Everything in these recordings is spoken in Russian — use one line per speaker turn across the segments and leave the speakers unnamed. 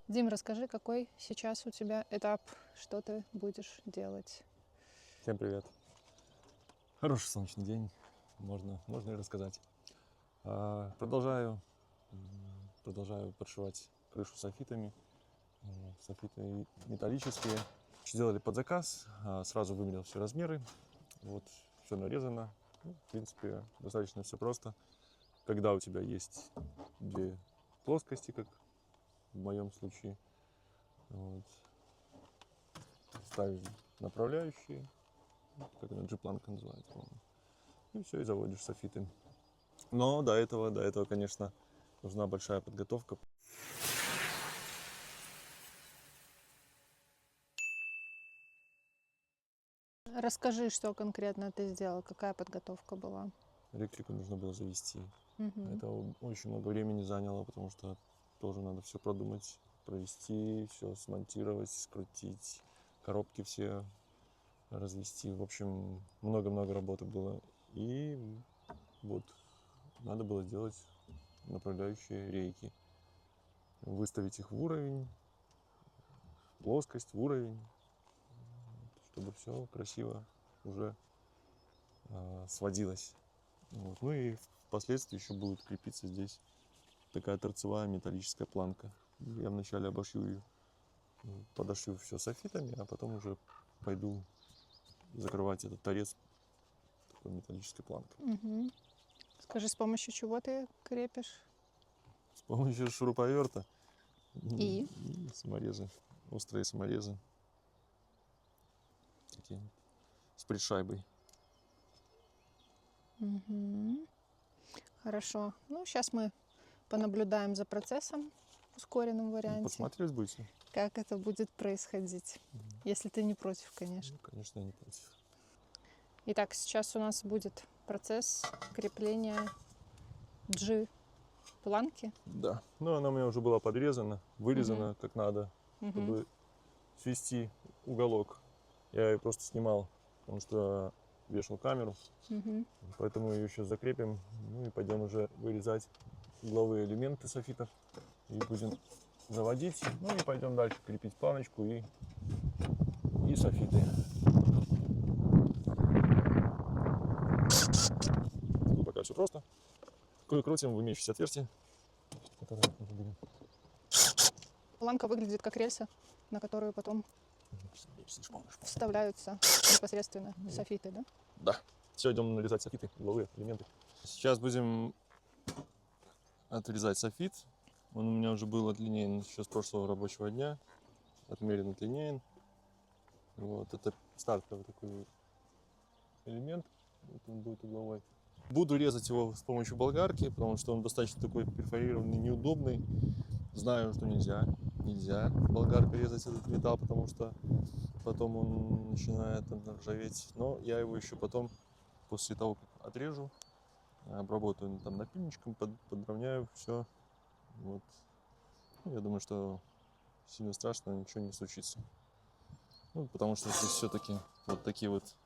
Дим, расскажи, какой сейчас у тебя этап, что ты будешь делать?
Всем привет. Хороший солнечный день, можно и рассказать. Продолжаю подшивать крышу софитами. Софиты металлические. Сделали под заказ, сразу вымерил все размеры. Вот, все нарезано. Ну, в принципе, достаточно все просто. Когда у тебя есть две плоскости, как в моем случае, вот, ставишь направляющие, как это, G-планка называется, по-моему. И все, и заводишь софиты. Но до этого, конечно, нужна большая подготовка.
Расскажи, что конкретно ты сделал, какая подготовка была.
Электрику нужно было завести.
Мгм.
Это очень много времени заняло, потому что тоже надо все продумать, провести, все смонтировать, скрутить, коробки все развести. В общем, много-много работы было. И вот надо было сделать направляющие рейки. Выставить их в уровень, в плоскость, в уровень, чтобы все красиво уже сводилось. Вот. Ну и впоследствии еще будет крепиться здесь такая торцевая металлическая планка. Я вначале обошью ее, подошью все софитами, а потом уже пойду закрывать этот торец такой металлической планкой.
Мгм. Скажи, с помощью чего ты крепишь?
С помощью шуруповерта
И?
и саморезы, острые саморезы, такие с пришайбой.
Мгм. Хорошо. Ну, сейчас мы понаблюдаем за процессом в ускоренном варианте,
Посмотреть будете?
как это будет происходить, если ты не против, конечно.
Ну, конечно, я не против.
Итак, сейчас у нас будет процесс крепления G-планки.
Да, ну она у меня уже была подрезана, вырезана как надо,
Мгм.
чтобы свести уголок. Я ее просто снимал, потому что вешал камеру,
Мгм.
поэтому ее сейчас закрепим. Ну и пойдем уже вырезать угловые элементы софитов и будем заводить. Ну и пойдем дальше крепить планочку и софиты. Тут пока все просто. Крутим в имеющиеся отверстия, которые мы будем.
Планка выглядит как рельса, на которую потом вставляются непосредственно софиты, да?
Да. Все, идем нарезать софиты, угловые элементы. Сейчас будем отрезать софит. Он у меня уже был отлинеен еще с прошлого рабочего дня. Отмерен, отлинеен. Вот, это стартовый такой элемент. Вот он будет угловой. Буду резать его с помощью болгарки, потому что он достаточно такой перфорированный, неудобный. Знаю, что нельзя болгаркой резать этот металл, потому что потом он начинает ржаветь. Но я его еще потом, после того, как отрежу, обработаю там напильничком, подровняю все. Вот. Ну, я думаю, что сильно страшно ничего не случится. Ну, потому что здесь все-таки вот такие вот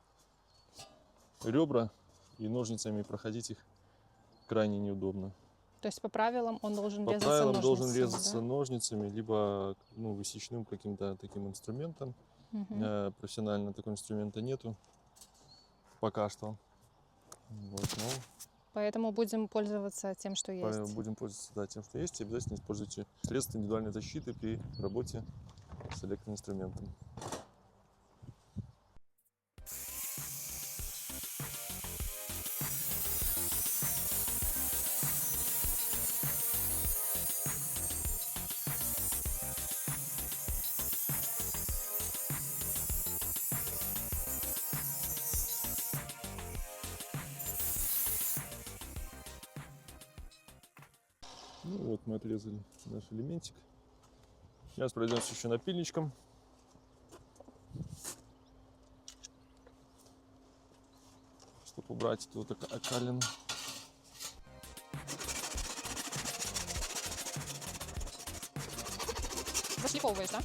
ребра, и ножницами проходить их крайне неудобно.
То есть по правилам он должен
По
резаться
правилам должен
ножницами,
резаться
да?
ножницами, либо высечным каким-то таким инструментом.
Мгм.
Профессионально такого инструмента нету пока что. Вот, но
Поэтому будем пользоваться тем, что есть.
будем пользоваться тем, что есть, и обязательно используйте средства индивидуальной защиты при работе с электроинструментом. Ну вот мы отрезали наш элементик. Сейчас пройдемся еще напильничком. Чтобы убрать эту вот окалину.
Зашлифовываешь, да?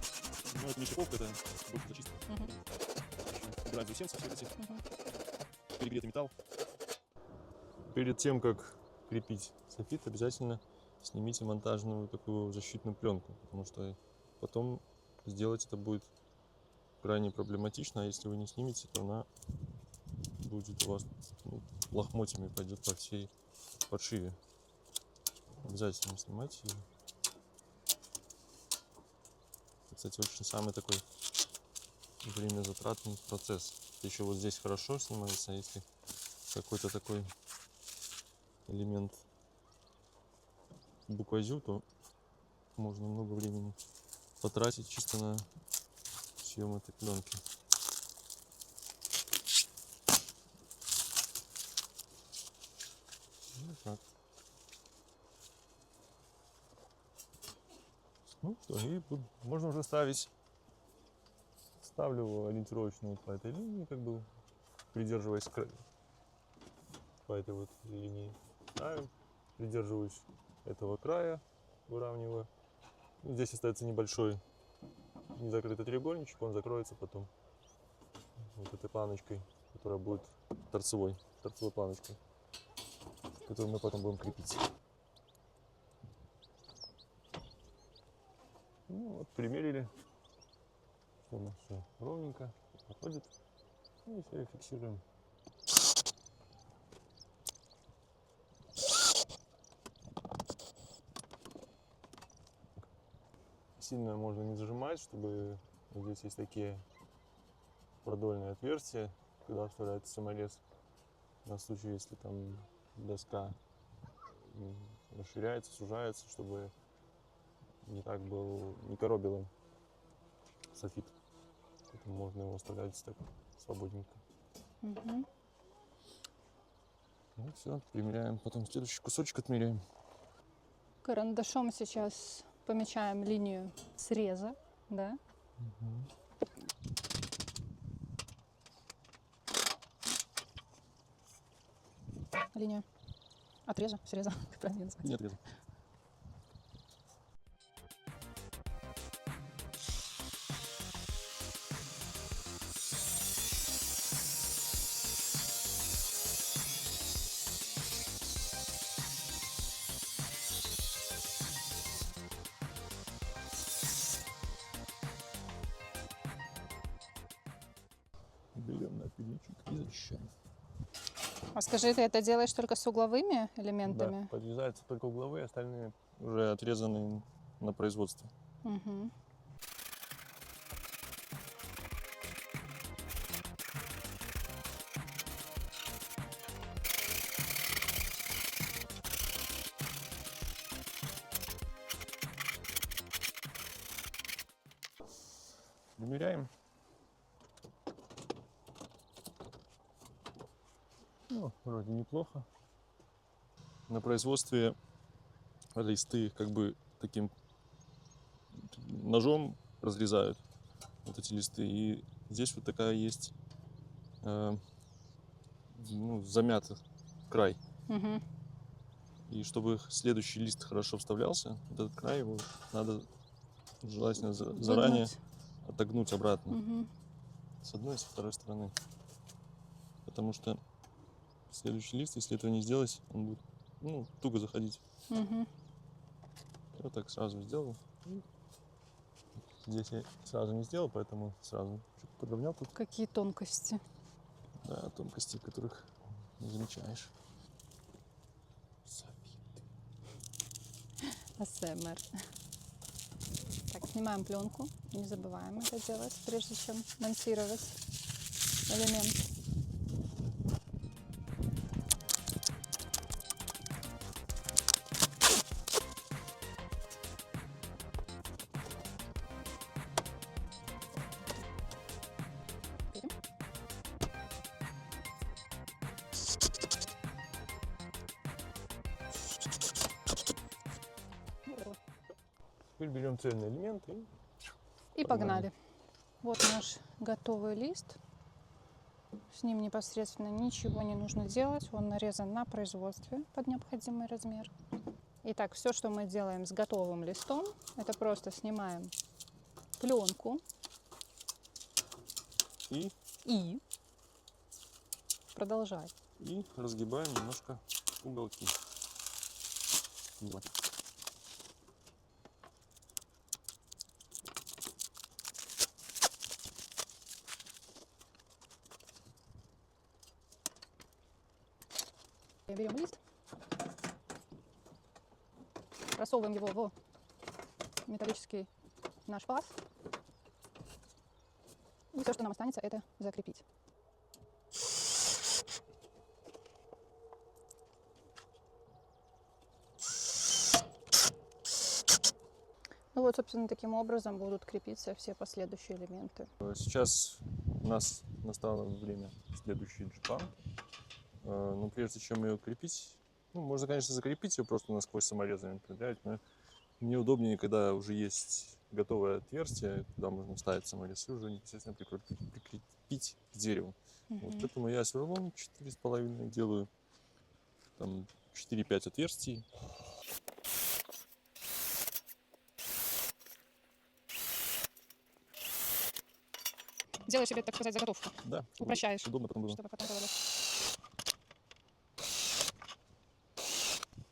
Ну это не шлифовка, это больше зачистка. Убираем заусенцы все эти. Перегретый металл. Перед тем, как крепить софит, обязательно снимите монтажную такую защитную пленку, потому что потом сделать это будет крайне проблематично, а если вы не снимете, то она будет у вас, ну, лохмотьями пойдет по всей подшиве. Обязательно снимайте ее. Кстати, очень самый такой время затратный процесс. Еще вот здесь хорошо снимается, а если какой-то такой элемент буквозю, то можно много времени потратить чисто на съем этой пленки. Вот так. Ну что, и можно уже ставить. Ставлю ориентировочно вот по этой линии, как бы придерживаясь по этой вот линии. Ставим, придерживаюсь этого края, выравниваю. Ну, здесь остается небольшой незакрытый треугольничек, он закроется потом вот этой планочкой, которая будет торцевой планочкой, которую мы потом будем крепить. Ну вот, примерили. У нас все ровненько проходит. И все, фиксируем. Сильно можно не зажимать, чтобы вот здесь есть такие продольные отверстия, куда вставляется саморез. На случай, если там доска расширяется, сужается, чтобы не так был, не коробило софит. Поэтому можно его оставлять так свободненько.
Угу.
Ну все, примеряем, потом следующий кусочек отмеряем.
Карандашом сейчас помечаем линию среза, да? Линия отреза, среза, как правильно назвать?
Нет, нет. Берем напильничек и зачищаем.
А скажи, ты это делаешь только с угловыми элементами?
Да, подрезаются только угловые, остальные уже отрезаны на производстве.
Угу.
Примеряем. Ну, вроде неплохо. На производстве листы как бы таким ножом разрезают вот эти листы. И здесь вот такая есть ну, замят край.
Угу.
И чтобы следующий лист хорошо вставлялся, вот этот край его надо желательно заранее отогнуть обратно.
Угу.
С одной и со второй стороны. Потому что следующий лист, если этого не сделать, он будет, ну, туго заходить.
Угу.
Вот так сразу сделал. Здесь я сразу не сделал, поэтому сразу чуть подровнял тут.
Какие тонкости.
Да, тонкости, которых не замечаешь.
АСМР. Так, снимаем пленку. Не забываем это делать, прежде чем монтировать элемент.
Теперь берем цельный элемент
И погнали. Вот наш готовый лист. С ним непосредственно ничего не нужно делать. Он нарезан на производстве под необходимый размер. Итак, все, что мы делаем с готовым листом, это просто снимаем пленку
и
продолжай.
И разгибаем немножко уголки. Вот.
берем лист, просовываем его в металлический наш паз. И все, что нам останется, это закрепить. Ну вот, собственно, таким образом будут крепиться все последующие элементы.
Сейчас у нас настало время следующий джипан. Но прежде чем ее крепить, ну, можно, конечно, закрепить ее просто насквозь саморезами, но мне удобнее, когда уже есть готовое отверстие, куда можно вставить саморез, и уже непосредственно прикрепить к дереву. Вот, поэтому я сверлом 4,5 делаю, там 4-5 отверстий.
Делаешь себе, так сказать, заготовку.
Да,
Упрощаешь,
удобно потом было.
чтобы потом было.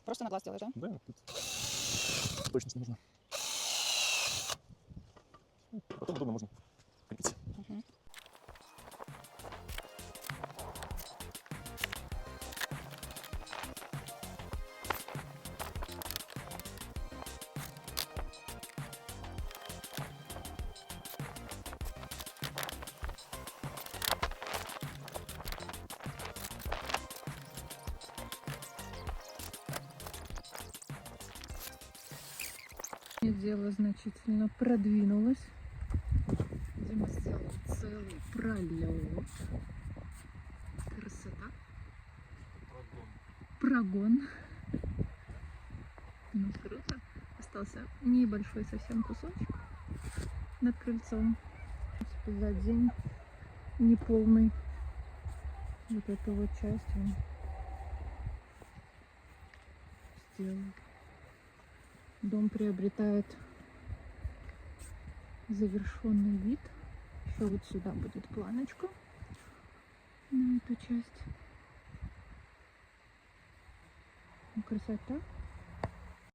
Просто на глаз делаешь, да?
Да, тут точность нужна. Потом удобно можно крепить.
Дело значительно продвинулось. Дима сделал целый пролет. Красота. Прогон. Ну, круто. Остался небольшой совсем кусочек над крыльцом. За день неполный. Вот эту вот часть он сделал. Дом приобретает завершенный вид. Еще вот сюда будет планочка на эту часть. Ну, красота.